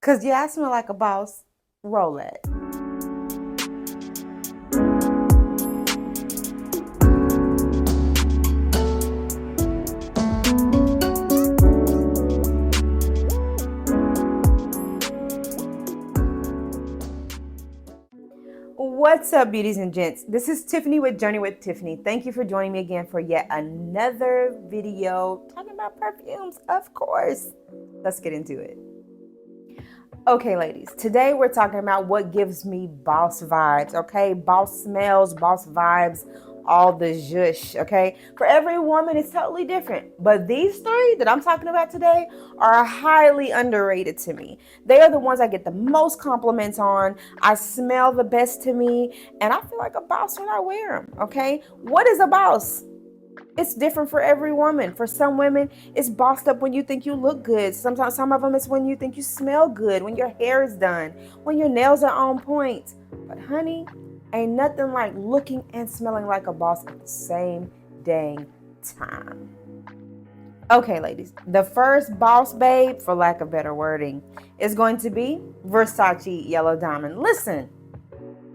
Cause yeah, I smell like a boss. Roll it. What's up, beauties and gents? This is Tiffany with Journey with Tiffany. Thank you for joining me again for yet another video talking about perfumes, of course. Let's get into it. Okay, ladies, today we're talking about what gives me boss vibes, okay? Boss smells, boss vibes, all the zhush, okay? For every woman, it's totally different. But these three that I'm talking about today are highly underrated to me. They are the ones I get the most compliments on. I smell the best to me, and I feel like a boss when I wear them, okay? What is a boss? It's different for every woman. For some women, it's bossed up when you think you look good. Sometimes some of them it's when you think you smell good, when your hair is done, when your nails are on point. But honey, ain't nothing like looking and smelling like a boss at the same dang time. Okay, ladies, the first boss babe, for lack of better wording, is going to be Versace Yellow Diamond. Listen,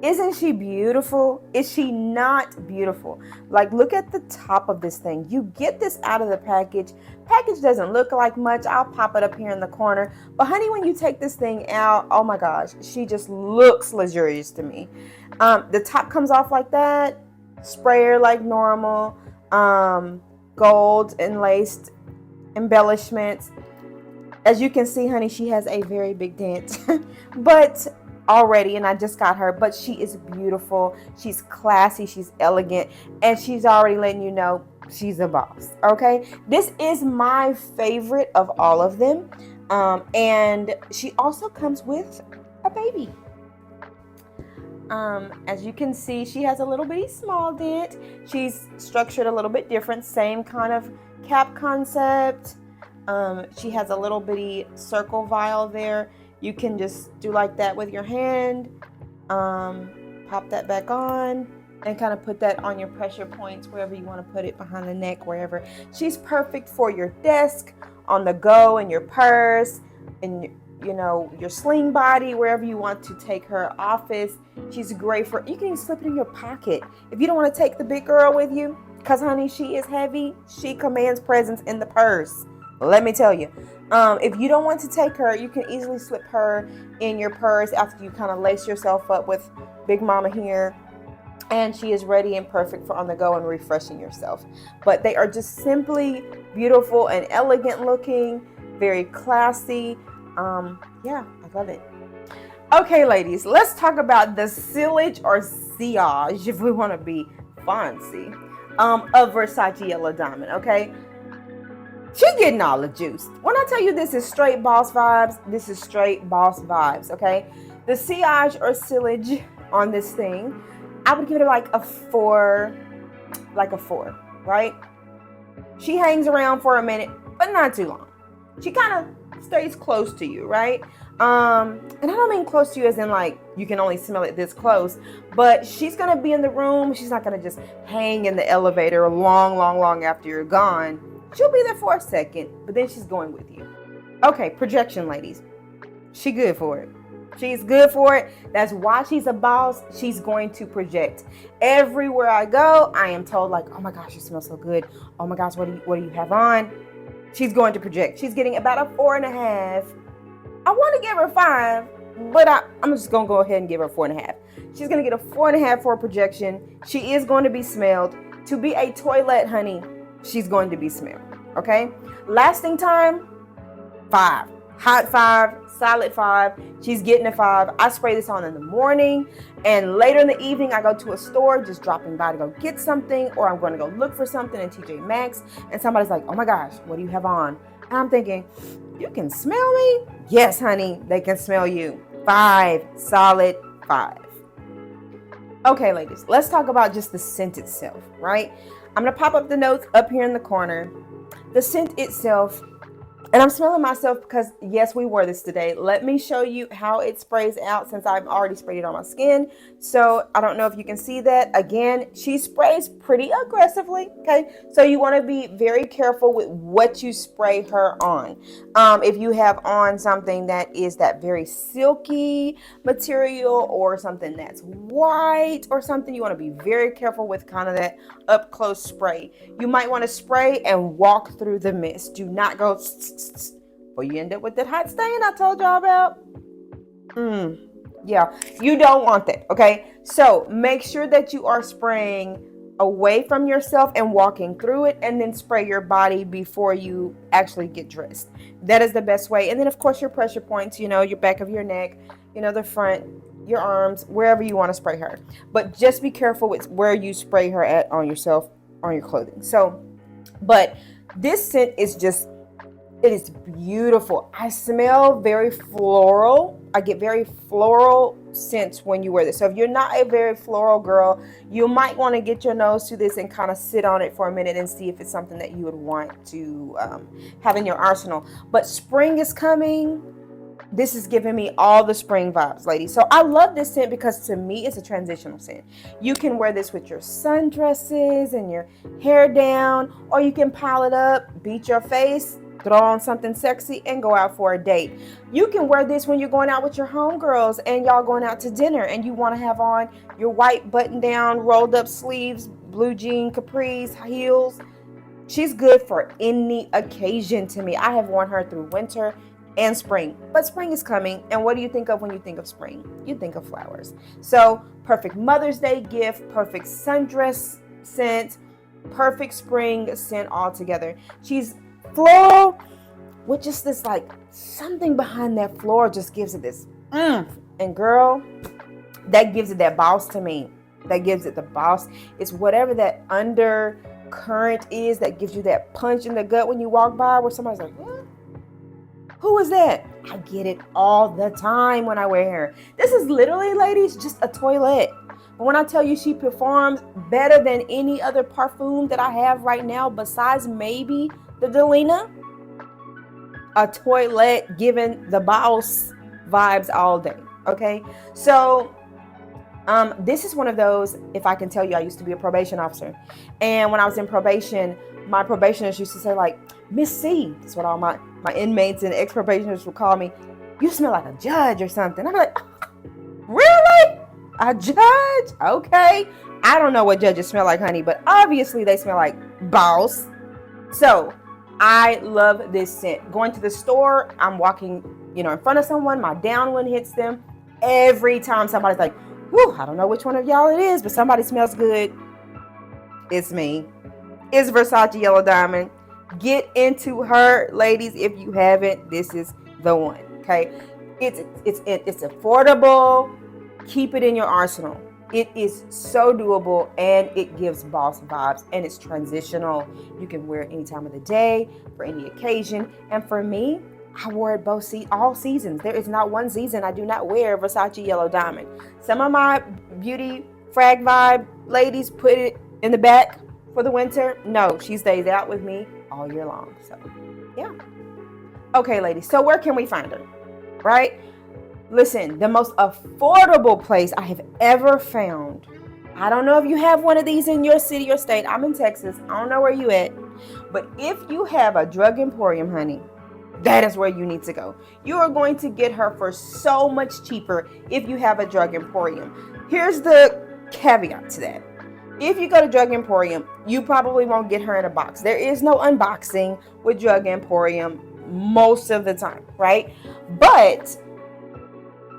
isn't she beautiful? Is she not beautiful? Like, look at the top of this thing. You get this out of the package. Package doesn't look like much. I'll pop it up here in the corner. But honey, when you take this thing out, oh my gosh, she just looks luxurious to me. The top comes off like that. Sprayer like normal. Gold and laced embellishments. As you can see, honey, she has a very big dent. But already, and I just got her, but she is beautiful, she's classy, she's elegant, and she's already letting you know she's a boss. Okay, this is my favorite of all of them, and she also comes with a baby. As you can see, she has a little bitty small dent. She's structured a little bit different, same kind of cap concept. She has a little bitty circle vial there. You can just do like that with your hand, pop that back on, and kind of put that on your pressure points, wherever you want to put it, behind the neck, wherever. She's perfect for your desk, on the go, in your purse, in your sling body, wherever you want to take her. Office. She's great for, you can even slip it in your pocket. If you don't want to take the big girl with you, because honey, she is heavy, she commands presence in the purse. Let me tell you. If you don't want to take her, you can easily slip her in your purse after you kind of lace yourself up with Big Mama here. And she is ready and perfect for on the go and refreshing yourself. But they are just simply beautiful and elegant looking, very classy. Yeah, I love it. Okay, ladies, let's talk about the sillage or sillage, if we want to be fancy, of Versace Yellow Diamond, okay? She's getting all the juice. When I tell you this is straight boss vibes, this is straight boss vibes, okay? The sillage or sillage on this thing, I would give it like a 4, right? She hangs around for a minute, but not too long. She kind of stays close to you, right? And I don't mean close to you as in like you can only smell it this close, but she's gonna be in the room. She's not gonna just hang in the elevator long after you're gone. She'll be there for a second, but then she's going with you. Okay, projection, ladies. She good for it. She's good for it. That's why she's a boss. She's going to project. Everywhere I go, I am told like, oh my gosh, you smell so good. Oh my gosh, what do you have on? She's going to project. She's getting about a 4.5. I want to give her 5, but I'm just going to go ahead and give her 4.5. She's going to get a 4.5 for a projection. She is going to be smelled. To be a toilet, honey, she's going to be smelled, okay? Lasting time, 5. Hot 5, solid 5. She's getting a 5. I spray this on in the morning, and later in the evening, I go to a store, just dropping by to go get something, or I'm going to go look for something in TJ Maxx, and somebody's like, oh my gosh, what do you have on? And I'm thinking, you can smell me? Yes, honey, they can smell you. 5, solid 5. Okay, ladies, let's talk about just the scent itself, right? I'm going to pop up the notes up here in the corner. The scent itself, And I'm smelling myself because, yes, we wore this today. Let me show you how it sprays out since I've already sprayed it on my skin. So I don't know if you can see that. Again, she sprays pretty aggressively, okay? So you want to be very careful with what you spray her on. If you have on something that is that very silky material or something that's white or something, you want to be very careful with kind of that up close spray. You might want to spray and walk through the mist. Do not go or you end up with that hot stain I told y'all about. Yeah, you don't want that, okay? So make sure that you are spraying away from yourself and walking through it, and then spray your body before you actually get dressed. That is the best way. And then, of course, your pressure points, your back of your neck, the front, your arms, wherever you want to spray her. But just be careful with where you spray her at on yourself, on your clothing. So, but this scent is just, it is beautiful. I smell very floral. I get very floral scents when you wear this. So if you're not a very floral girl, you might want to get your nose to this and kind of sit on it for a minute and see if it's something that you would want to have in your arsenal. But spring is coming. This is giving me all the spring vibes, ladies. So I love this scent because to me, it's a transitional scent. You can wear this with your sundresses and your hair down, or you can pile it up, beat your face, throw on something sexy, and go out for a date. You can wear this when you're going out with your homegirls and y'all going out to dinner and you want to have on your white button down, rolled up sleeves, blue jean capris, heels. She's good for any occasion to me. I have worn her through winter and spring, but spring is coming. And what do you think of when you think of spring? You think of flowers. So perfect Mother's Day gift, perfect sundress scent, perfect spring scent all together. She's floral with just this like something behind that floral just gives it this and girl, that gives it that boss to me. That gives it the boss. It's whatever that undercurrent is that gives you that punch in the gut when you walk by where somebody's like, what? Who is that? I get it all the time when I wear her. This is literally, ladies, just a toilet. But when I tell you she performs better than any other perfume that I have right now, besides maybe the Delina, a toilet giving the boss vibes all day. Okay, so this is one of those, if I can tell you, I used to be a probation officer, and when I was in probation, my probationers used to say like, Miss C, that's what all my inmates and ex-probationers would call me. You smell like a judge or something. I'm like, really? A judge? Okay. I don't know what judges smell like, honey, but obviously they smell like boss. So I love this scent. Going to the store, I'm walking, in front of someone, my downwind hits them. Every time somebody's like, whew, I don't know which one of y'all it is, but somebody smells good. It's me. It's Versace Yellow Diamond. Get into her, ladies. If you haven't, this is the one. Okay, it's affordable. Keep it in your arsenal. It is so doable and it gives boss vibes and it's transitional. You can wear it any time of the day for any occasion. And for me, I wore it all seasons. There is not one season I do not wear Versace Yellow Diamond. Some of my beauty frag vibe ladies put it in the back for the winter. No, she stays out with me all year long. So yeah. Okay, ladies, so where can we find her? Right? Listen, the most affordable place I have ever found. I don't know if you have one of these in your city or state. I'm in Texas. I don't know where you at. But if you have a drug emporium, honey, that is where you need to go. You are going to get her for so much cheaper if you have a drug emporium. Here's the caveat to that. If you go to Drug Emporium, you probably won't get her in a box. There is no unboxing with Drug Emporium most of the time, right? But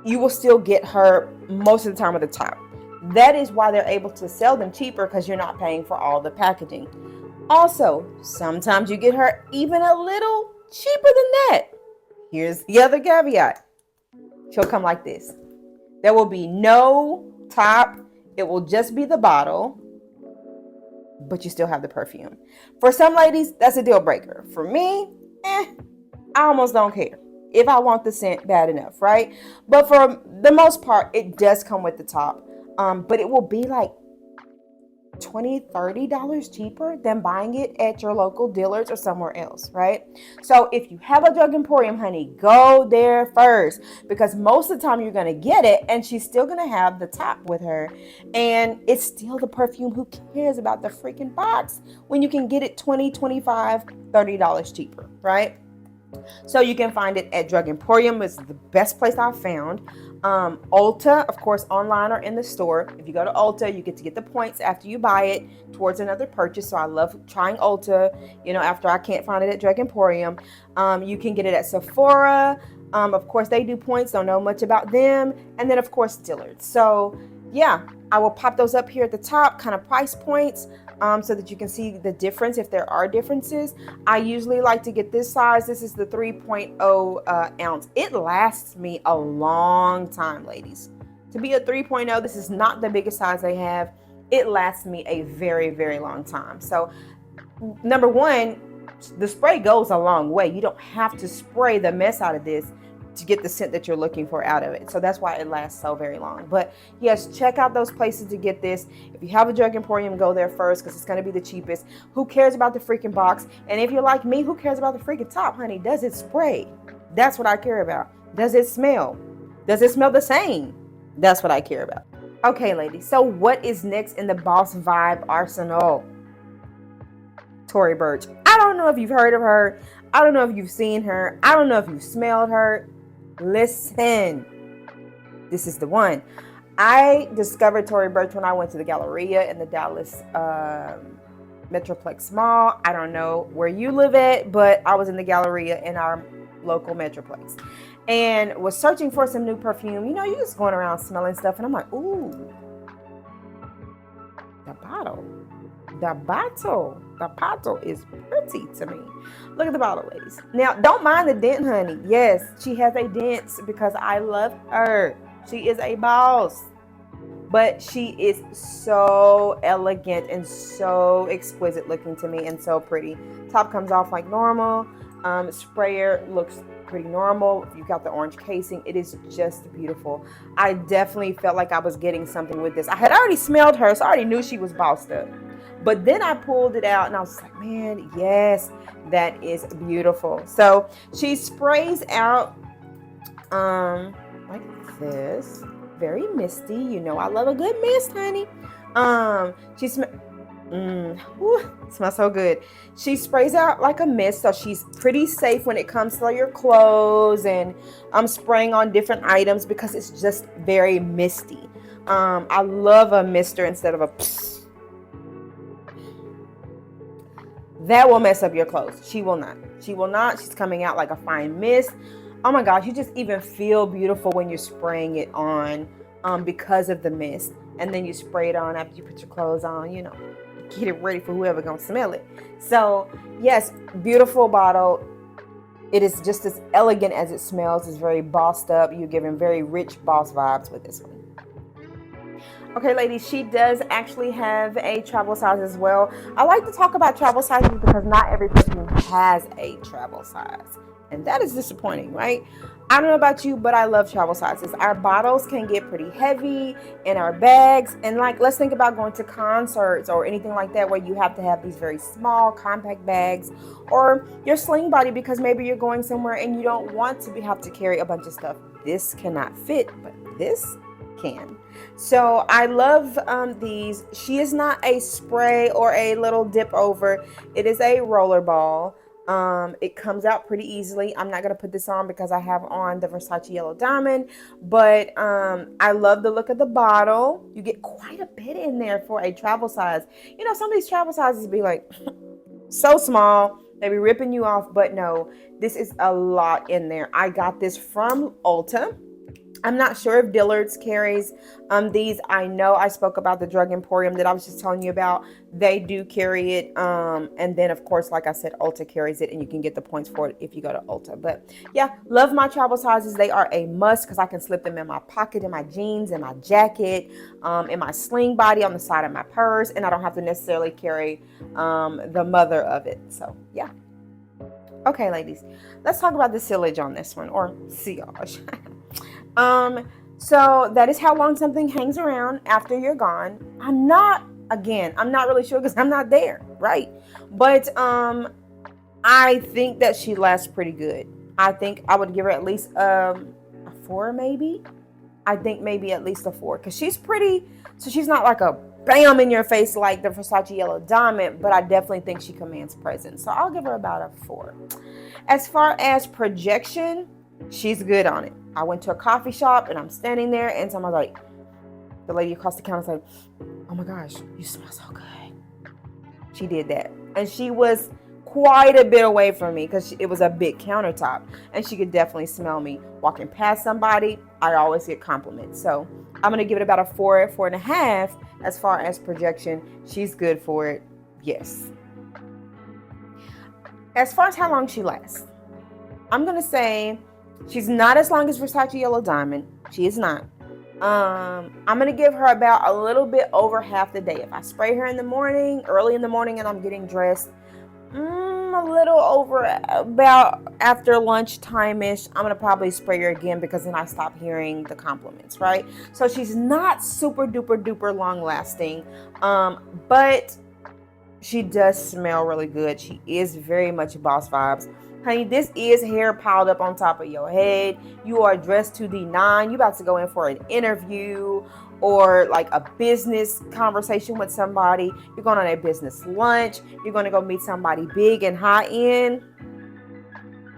you will still get her most of the time at the top. That is why they're able to sell them cheaper, because you're not paying for all the packaging. Also, sometimes you get her even a little cheaper than that. Here's the other caveat. She'll come like this. There will be no top. It will just be the bottle, but you still have the perfume. For some ladies, that's a deal breaker. For me, I almost don't care if I want the scent bad enough, right? But for the most part, it does come with the top. But it will be like $20-$30 cheaper than buying it at your local dealers or somewhere else, right? So if you have a drug emporium, honey, go there first, because most of the time you're going to get it and she's still going to have the top with her, and it's still the perfume. Who cares about the freaking box when you can get it $20, $25, $30 cheaper, right? So you can find it at Drug Emporium. It's the best place I've found. Ulta, of course, online or in the store. If you go to Ulta, you get to get the points after you buy it towards another purchase. So I love trying Ulta, after I can't find it at Drug Emporium. You can get it at Sephora. Of course, they do points. Don't know much about them. And then, of course, Dillard's. So, yeah, I will pop those up here at the top, kind of price points, so that you can see the difference if there are differences. I usually like to get this size. This is the 3.0 ounce. It lasts me a long time, ladies. To be a 3.0, this is not the biggest size they have. It lasts me a very, very long time. So, number one, the spray goes a long way. You don't have to spray the mess out of this to get the scent that you're looking for out of it. So that's why it lasts so very long. But yes, check out those places to get this. If you have a Drug Emporium, go there first because it's going to be the cheapest. Who cares about the freaking box? And if you're like me, who cares about the freaking top, honey? Does it spray? That's what I care about. Does it smell? Does it smell the same? That's what I care about. Okay, ladies. So what is next in the Boss Vibe arsenal? Tory Burch. I don't know if you've heard of her. I don't know if you've seen her. I don't know if you've smelled her. Listen, this is the one. I discovered Tory Burch when I went to the Galleria in the Dallas Metroplex Mall. I don't know where you live at, but I was in the Galleria in our local Metroplex and was searching for some new perfume. You're just going around smelling stuff, and I'm like, ooh, the bottle is pretty to me. Look at the bottle, ladies. Now, don't mind the dent, honey. Yes, she has a dent because I love her. She is a boss. But she is so elegant and so exquisite looking to me and so pretty. Top comes off like normal. Sprayer looks pretty normal. You got the orange casing. It is just beautiful. I definitely felt like I was getting something with this. I had already smelled her, so I already knew she was bossed up. But then I pulled it out and I was like, man, yes, that is beautiful. So she sprays out like this. Very misty. I love a good mist, honey. She smells so good. She sprays out like a mist, so she's pretty safe when it comes to your clothes and spraying on different items because it's just very misty. I love a mister instead of a psst. That will mess up your clothes. She will not. She will not. She's coming out like a fine mist. Oh my gosh, you just even feel beautiful when you're spraying it on because of the mist. And then you spray it on after you put your clothes on, get it ready for whoever gonna smell it. So yes, beautiful bottle. It is just as elegant as it smells. It's very bossed up. You're giving very rich boss vibes with this one. Okay, ladies, she does actually have a travel size as well. I like to talk about travel sizes because not every perfume has a travel size. And that is disappointing, right? I don't know about you, but I love travel sizes. Our bottles can get pretty heavy in our bags. And let's think about going to concerts or anything like that where you have to have these very small, compact bags, or your sling body because maybe you're going somewhere and you don't want to have to carry a bunch of stuff. This cannot fit, but this can. So I love these. She is not a spray or a little dip over. It is a roller ball. It comes out pretty easily. I'm not going to put this on because I have on the Versace Yellow Diamond, but I love the look of the bottle. You get quite a bit in there for a travel size. Some of these travel sizes be like so small. They be ripping you off, but no, this is a lot in there. I got this from Ulta. I'm not sure if Dillard's carries these. I know I spoke about the Drug Emporium that I was just telling you about. They do carry it. And then, of course, like I said, Ulta carries it, and you can get the points for it if you go to Ulta. But, yeah, love my travel sizes. They are a must because I can slip them in my pocket, in my jeans, in my jacket, in my sling body, on the side of my purse, and I don't have to necessarily carry the mother of it. So, yeah. Okay, ladies, let's talk about the sillage on this one, or sillage. So that is how long something hangs around after you're gone. I'm not Again, I'm not really sure because I'm not there, right? But I think that she lasts pretty good. I think I would give her at least a 4 maybe. I think maybe at least a 4 because she's pretty. So she's not like a bam in your face like the Versace Yellow Diamond, but I definitely think she commands presence. So I'll give her about a 4. As far as projection, she's good on it. I went to a coffee shop and I'm standing there and someone's like, the lady across the counter's like, oh my gosh, you smell so good. She did that. And she was quite a bit away from me because it was a big countertop and she could definitely smell me. Walking past somebody, I always get compliments. So I'm going to give it about a 4, 4.5 as far as projection. She's good for it. Yes. As far as how long she lasts, I'm going to say she's not as long as Versace Yellow Diamond. She is not. I'm going to give her about a little bit over half the day. If I spray her in the morning, early in the morning, and I'm getting dressed, a little over about after lunchtime-ish, I'm going to probably spray her again because then I stop hearing the compliments, right? So she's not super duper duper long lasting, but she does smell really good. She is very much boss vibes. Honey, this is hair piled up on top of your head. You are dressed to the nine. You about to go in for an interview or like a business conversation with somebody. You're going on a business lunch. You're going to go meet somebody big and high end.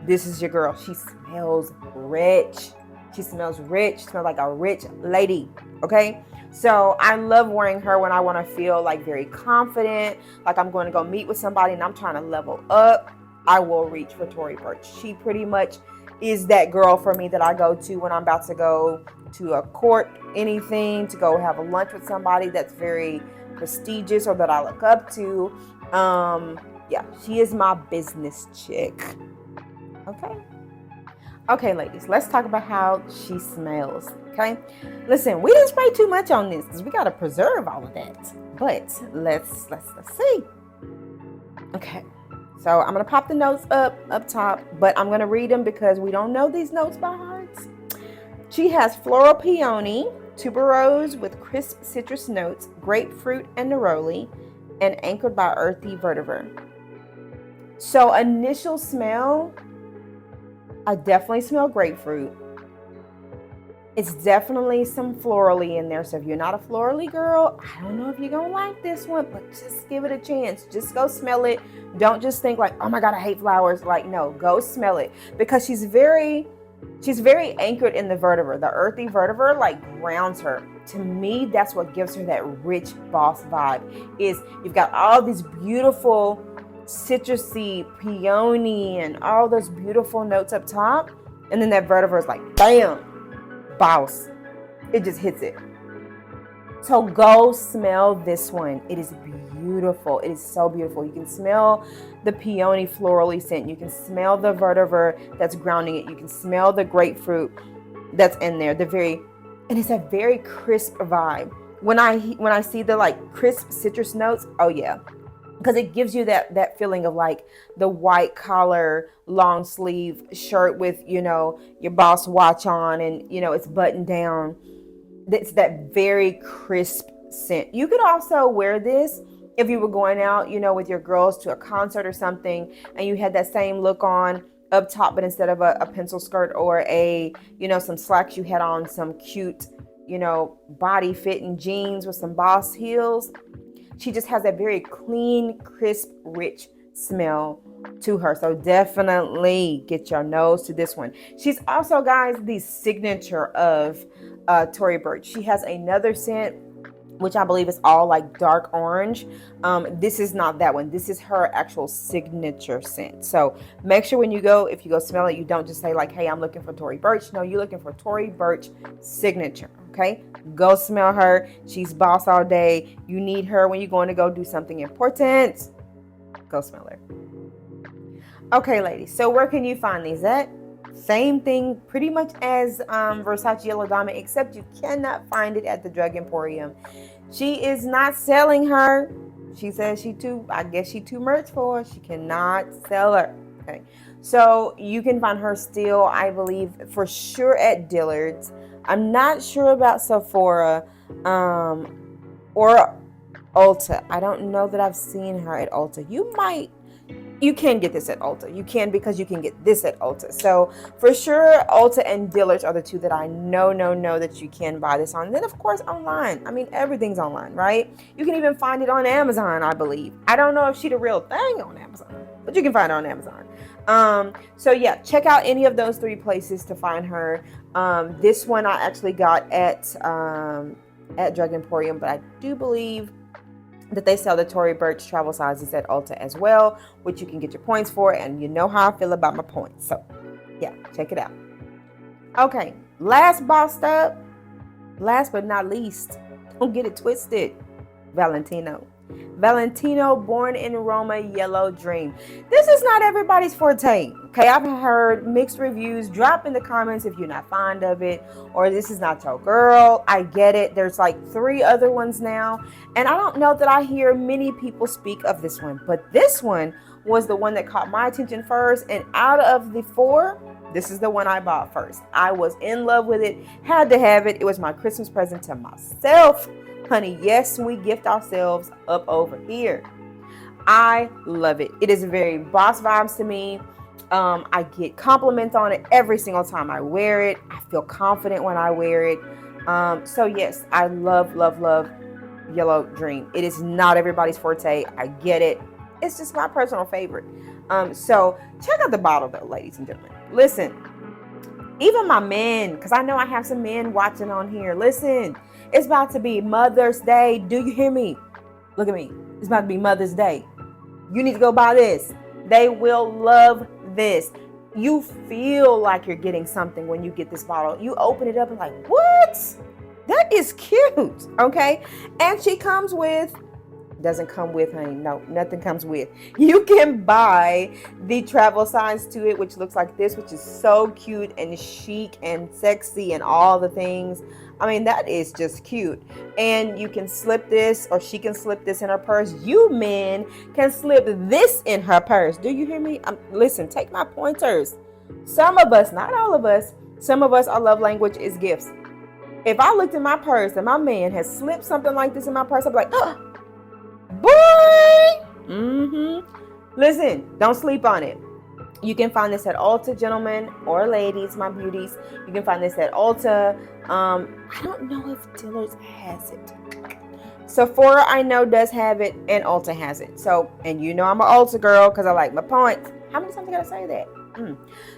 This is your girl. She smells rich. She smells rich. She smells like a rich lady. Okay? So I love wearing her when I want to feel like very confident, like I'm going to go meet with somebody and I'm trying to level up. I will reach for Tory Burch. She pretty much is that girl for me that I go to when I'm about to go to a court, anything, to go have a lunch with somebody that's very prestigious or that I look up to. Yeah, she is my business chick. Okay, ladies, let's talk about how she smells. Okay, listen, we didn't spray too much on this because we got to preserve all of that. But let's see. Okay. So I'm going to pop the notes up top, but I'm going to read them because we don't know these notes by heart. She has floral peony, tuberose with crisp citrus notes, grapefruit and neroli, and anchored by earthy vetiver. So initial smell, I definitely smell grapefruit. It's definitely some florally in there. So if you're not a florally girl, I don't know if you're going to like this one, but just give it a chance. Just go smell it. Don't just think like, oh my God, I hate flowers. Like, no, go smell it because she's very anchored in the vetiver. The earthy vetiver like grounds her. To me, that's what gives her that rich boss vibe is you've got all these beautiful citrusy peony and all those beautiful notes up top. And then that vetiver is like, bam. Boss. It just hits it. So go smell this one. It is beautiful. It is so beautiful. You can smell the peony florally scent. You can smell the vetiver that's grounding it. You can smell the grapefruit that's in there. And it's a very crisp vibe. When I see the like crisp citrus notes, oh yeah. Because it gives you that feeling of like the white collar, long sleeve shirt with, your boss watch on and, it's buttoned down. It's that very crisp scent. You could also wear this if you were going out, with your girls to a concert or something and you had that same look on up top, but instead of a pencil skirt or some slacks, you had on some cute, body fitting jeans with some boss heels. She just has a very clean, crisp, rich smell to her. So definitely get your nose to this one. She's also, guys, the signature of Tory Burch. She has another scent, which I believe is all like dark orange. This is not that one. This is her actual signature scent. So make sure if you go smell it, you don't just say like, hey, I'm looking for Tory Burch. No, you're looking for Tory Burch signature. Okay, go smell her. She's boss all day. You need her when you're going to go do something important. Go smell her. Okay, ladies. So where can you find these at? Same thing pretty much as Versace Yellow Diamond, except you cannot find it at the Drug Emporium. She is not selling her. She says she too merch for her. She cannot sell her. Okay, so you can find her still, I believe, for sure at Dillard's. I'm not sure about Sephora, or Ulta. I don't know that I've seen her at Ulta. You can get this at Ulta. You can, because you can get this at Ulta. So for sure, Ulta and Dillard's are the two that I know that you can buy this on. And then of course online. I mean, everything's online, right? You can even find it on Amazon, I believe. I don't know if she's the real thing on Amazon, but you can find it on Amazon. So yeah, check out any of those 3 places to find her. This one I actually got at Drug Emporium, but I do believe that they sell the Tory Burch travel sizes at Ulta as well, which you can get your points for, and you know how I feel about my points. So yeah, check it out. Okay, last bossed up, last but not least, don't get it twisted, Valentino Born in Roma Yellow Dream. This is not everybody's forte. Okay, I've heard mixed reviews. Drop in the comments if you're not fond of it, or this is not your girl. I get it. There's like 3 other ones now, and I don't know that I hear many people speak of this one, but this one was the one that caught my attention first, and out of the 4, this is the one I bought first. I was in love with it, had to have it. It was my Christmas present to myself. Honey, yes, we gift ourselves up over here. I love it. It is very boss vibes to me. I get compliments on it every single time I wear it. I feel confident when I wear it. So yes, I love Yellow Dream. It is not everybody's forte. I get it. It's just my personal favorite. So check out the bottle though, ladies and gentlemen. Listen, even my men, because I know I have some men watching on here. Listen, it's about to be Mother's Day. Do you hear me? Look at me. It's about to be Mother's Day. You need to go buy this. They will love this. You feel like you're getting something when you get this bottle. You open it up and like, what? That is cute. Okay. And she comes with, doesn't come with, honey. No, nothing comes with. You can buy the travel size to it, which looks like this, which is so cute and chic and sexy and all the things. I mean, that is just cute. And you can slip this, or she can slip this in her purse. You men can slip this in her purse. Do you hear me? Listen, take my pointers. Some of us, not all of us, some of us, our love language is gifts. If I looked in my purse and my man has slipped something like this in my purse, I'd be like, oh, boy. Listen, don't sleep on it. You can find this at Ulta, gentlemen or ladies, my beauties. You can find this at Ulta. I don't know if Dillard's has it. Sephora, I know, does have it, and Ulta has it. So, and you know I'm an Ulta girl because I like my points. How many times I gotta say that?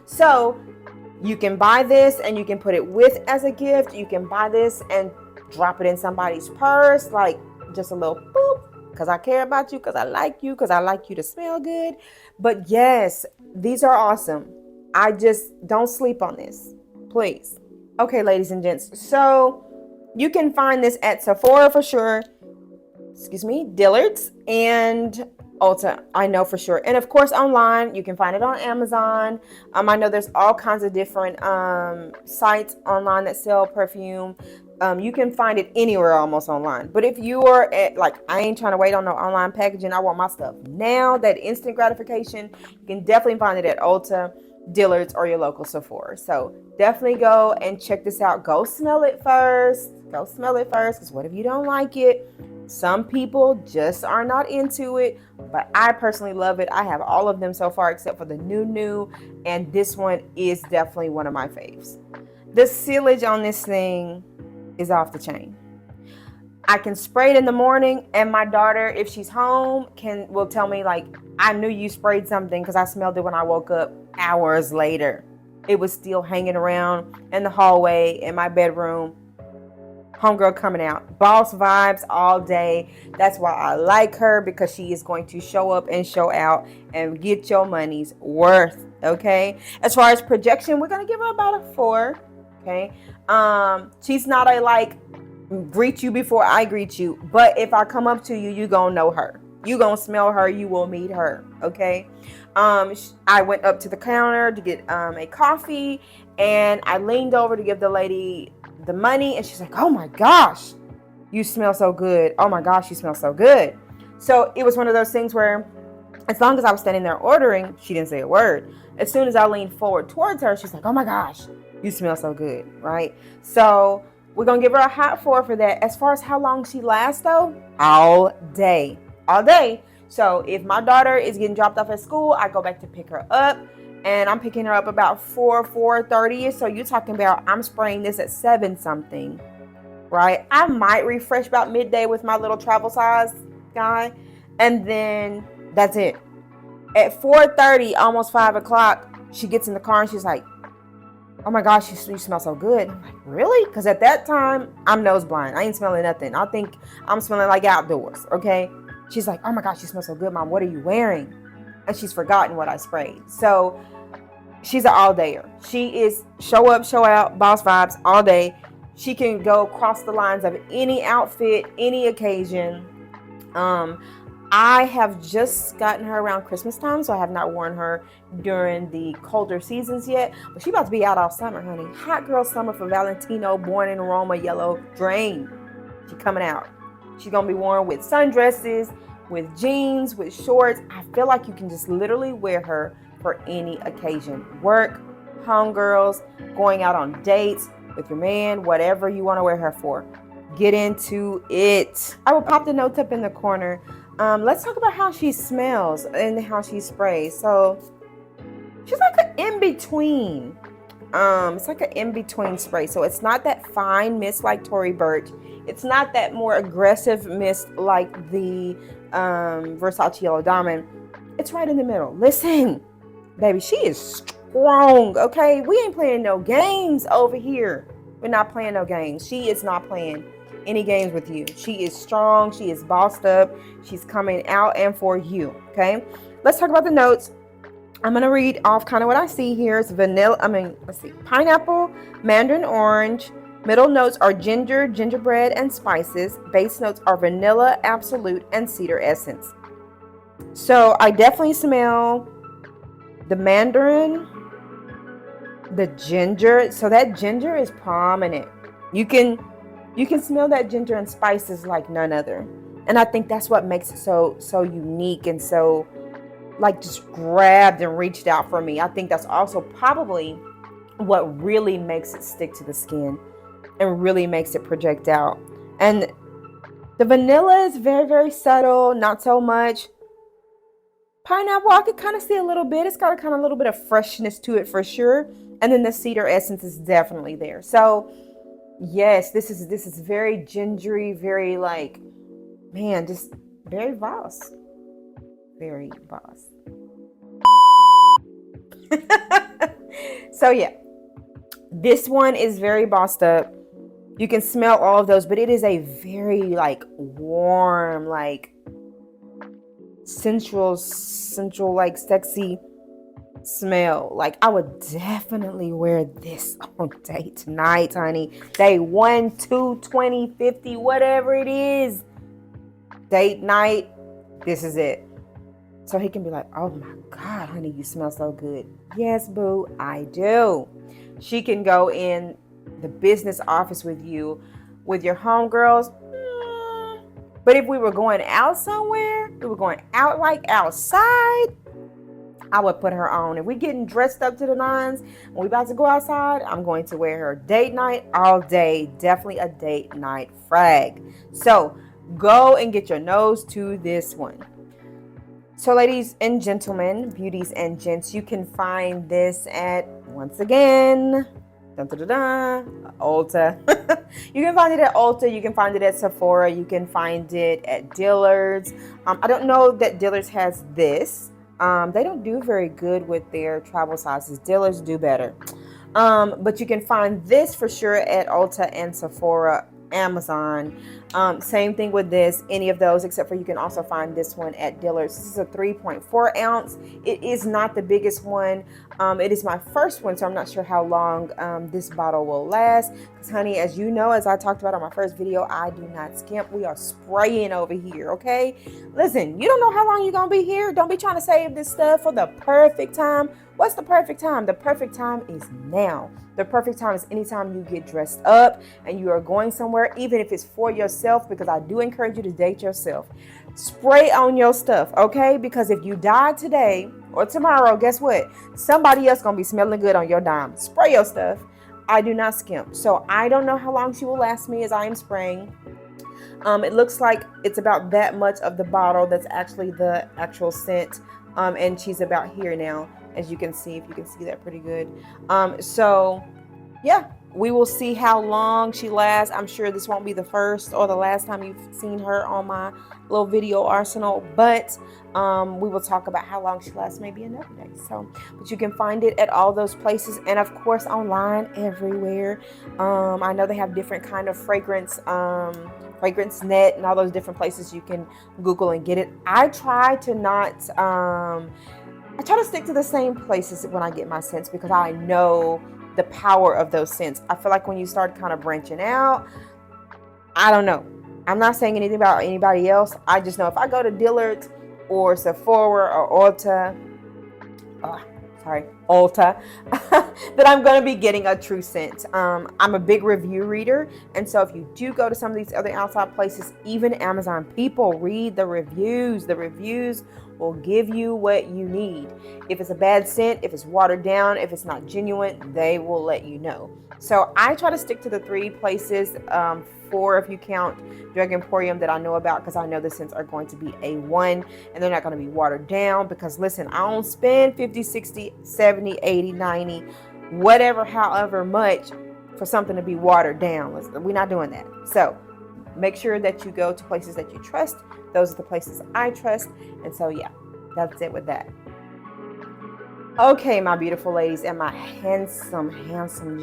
So, you can buy this and you can put it with as a gift. You can buy this and drop it in somebody's purse, like just a little boop. Because I care about you, because I like you to smell good. But yes, these are awesome. I just don't sleep on this, please. Okay, ladies and gents. So you can find this at Sephora for sure. Dillard's and Ulta, I know for sure. And of course, online, you can find it on Amazon. I know there's all kinds of different sites online that sell perfume. You can find it anywhere almost online. But if you are at, like, I ain't trying to wait on no online packaging. I want my stuff now. That instant gratification, you can definitely find it at Ulta, Dillard's, or your local Sephora. So definitely go and check this out. Go smell it first. Because what if you don't like it? Some people just are not into it. But I personally love it. I have all of them so far except for the new. And this one is definitely one of my faves. The sealage on this thing is off the chain. I can spray it in the morning, and my daughter, if she's home, will tell me, like, I knew you sprayed something because I smelled it when I woke up hours later. It was still hanging around in the hallway in my bedroom. Homegirl coming out. Boss vibes all day. That's why I like her, because she is going to show up and show out and get your money's worth. Okay. As far as projection, we're going to give her about a 4. Okay. She's not a like greet you before I greet you, but if I come up to you, you gonna know her. You gonna smell her. You will meet her. Okay. I went up to the counter to get a coffee, and I leaned over to give the lady the money, and she's like, "Oh my gosh, you smell so good. Oh my gosh, you smell so good." So it was one of those things where, as long as I was standing there ordering, she didn't say a word. As soon as I leaned forward towards her, she's like, "Oh my gosh, you smell so good," right? So We're going to give her a hot 4 for that. As far as how long she lasts, though, all day. All day. So if my daughter is getting dropped off at school, I go back to pick her up. And I'm picking her up about 4:30. So you're talking about I'm spraying this at 7 something. Right? I might refresh about midday with my little travel size guy. And then that's it. At 4:30, almost 5 o'clock, she gets in the car and she's like, oh my gosh, you smell so good. I'm like, really? Because at that time, I'm nose blind. I ain't smelling nothing. I think I'm smelling like outdoors, okay? She's like, oh my gosh, you smell so good, Mom. What are you wearing? And she's forgotten what I sprayed. So she's an all-dayer. She is show up, show out, boss vibes all day. She can go across the lines of any outfit, any occasion. I have just gotten her around Christmas time, so I have not worn her during the colder seasons yet. But she's about to be out all summer, honey. Hot girl summer for Valentino, born in Roma, yellow drain. She's coming out. She's going to be worn with sundresses, with jeans, with shorts. I feel like you can just literally wear her for any occasion. Work, homegirls, going out on dates with your man, whatever you want to wear her for. Get into it. I will pop the notes up in the corner. Let's talk about how she smells and how she sprays. So she's like an in-between. It's like an in-between spray. So it's not that fine mist like Tory Burch. It's not that more aggressive mist like the Versace Yellow Diamond. It's right in the middle. Listen, baby, she is strong, okay? We ain't playing no games over here. We're not playing no games. She is not playing any games with you. She is strong. She is bossed up. She's coming out and for you. Okay. Let's talk about the notes. I'm going to read off kind of what I see here. It's vanilla. Let's see. Pineapple, mandarin orange. Middle notes are ginger, gingerbread, and spices. Base notes are vanilla, absolute, and cedar essence. So I definitely smell the mandarin, the ginger. So that ginger is prominent. You can smell that ginger and spices like none other. And I think that's what makes it so unique and so like just grabbed and reached out for me. I think that's also probably what really makes it stick to the skin and really makes it project out. And the vanilla is very, very subtle, not so much. Pineapple, I could kind of see a little bit. It's got a kind of little bit of freshness to it for sure. And then the cedar essence is definitely there. So yes, this is very gingery, very like, man, just very boss. Very boss. So yeah, this one is very bossed up. You can smell all of those, but it is a very like warm, like sensual, like sexy smell. Like I would definitely wear this on date night, honey. Day 1, 2, 20, 50, whatever it is. Date night, this is it. So he can be like, oh my God, honey, you smell so good. Yes, boo, I do. She can go in the business office with you, with your homegirls. But if we were going out somewhere, we were going out like outside, I would put her on. If we're getting dressed up to the nines and we about to go outside, I'm going to wear her date night all day. Definitely a date night frag. So go and get your nose to this one. So ladies and gentlemen, beauties and gents, you can find this at, once again, Ulta. You can find it at Ulta. You can find it at Sephora. You can find it at Dillard's. I don't know that Dillard's has this. They don't do very good with their travel sizes. Dillard's do better. But you can find this for sure at Ulta and Sephora, Amazon. Same thing with this, any of those, except for you can also find this one at Dillard's. This is a 3.4 ounce. It is not the biggest one. It is my first one, so I'm not sure how long this bottle will last. Because honey, as you know, as I talked about on my first video, I do not skimp. We are spraying over here, okay? Listen, you don't know how long you're going to be here. Don't be trying to save this stuff for the perfect time. What's the perfect time? The perfect time is now. The perfect time is anytime you get dressed up and you are going somewhere, even if it's for yourself, because I do encourage you to date yourself. Spray on your stuff, okay? Because if you die today or tomorrow, guess what? Somebody else gonna be smelling good on your dime. Spray your stuff. I do not skimp. So I don't know how long she will last me as I am spraying. It looks like it's about that much of the bottle that's actually the actual scent. And she's about here now, as you can see, if you can see that pretty good. So yeah, we will see how long she lasts. I'm sure this won't be the first or the last time you've seen her on my little video arsenal, but we will talk about how long she lasts maybe another day. So, but you can find it at all those places, and of course online everywhere. I know they have different kind of fragrance net and all those different places you can Google and get it. I try to not I try to stick to the same places when I get my scents, because I know the power of those scents. I feel like when you start kind of branching out, I don't know. I'm not saying anything about anybody else. I just know if I go to Dillard's or Sephora or Ulta, that I'm going to be getting a true scent. I'm a big review reader, and so if you do go to some of these other outside places, even Amazon, people read the reviews. The reviews will give you what you need. If it's a bad scent, if it's watered down, if it's not genuine, they will let you know. So I try to stick to the 3 places, 4 if you count Drug Emporium, that I know about, because I know the scents are going to be A1 and they're not going to be watered down. Because listen, I don't spend 50, 60, 70, 80, 90, whatever, however much for something to be watered down. We're not doing that. So make sure that you go to places that you trust. Those are the places I trust. And so yeah, that's it with that. Okay, my beautiful ladies and my handsome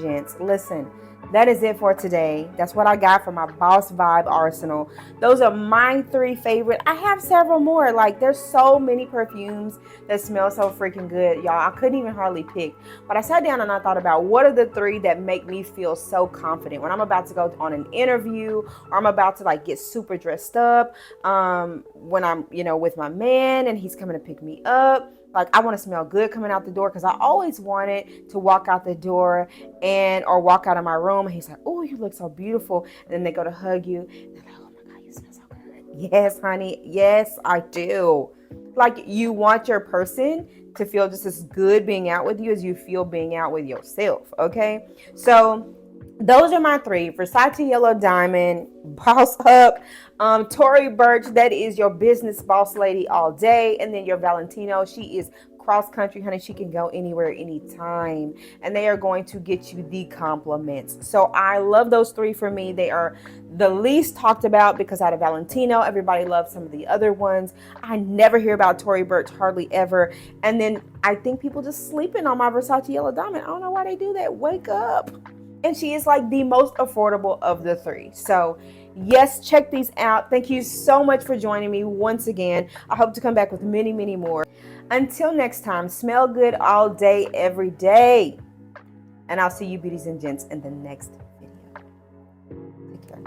gents, listen, that is it for today. That's what I got for my Boss Vibe arsenal. Those are my 3 favorite. I have several more. Like, there's so many perfumes that smell so freaking good, y'all. I couldn't even hardly pick. But I sat down and I thought about what are the 3 that make me feel so confident when I'm about to go on an interview, or I'm about to like get super dressed up, when I'm, with my man and he's coming to pick me up. Like, I want to smell good coming out the door, because I always wanted to walk out the door or walk out of my room and he's like, oh, you look so beautiful. And then they go to hug you. And they're like, oh my God, you smell so good. Yes, honey. Yes, I do. Like, you want your person to feel just as good being out with you as you feel being out with yourself. Okay. So those are my 3: Versace Yellow Diamond, Boss Up, Tory Burch, that is your business boss lady all day, and then your Valentino, she is cross country, honey. She can go anywhere, anytime, and they are going to get you the compliments. So I love those 3 for me. They are the least talked about, because out of Valentino, everybody loves some of the other ones. I never hear about Tory Burch, hardly ever. And then I think people just sleeping on my Versace Yellow Diamond. I don't know why they do that. Wake up. And she is like the most affordable of the 3. So yes, check these out. Thank you so much for joining me once again. I hope to come back with many, many more. Until next time, smell good all day, every day. And I'll see you beauties and gents in the next video. Take care.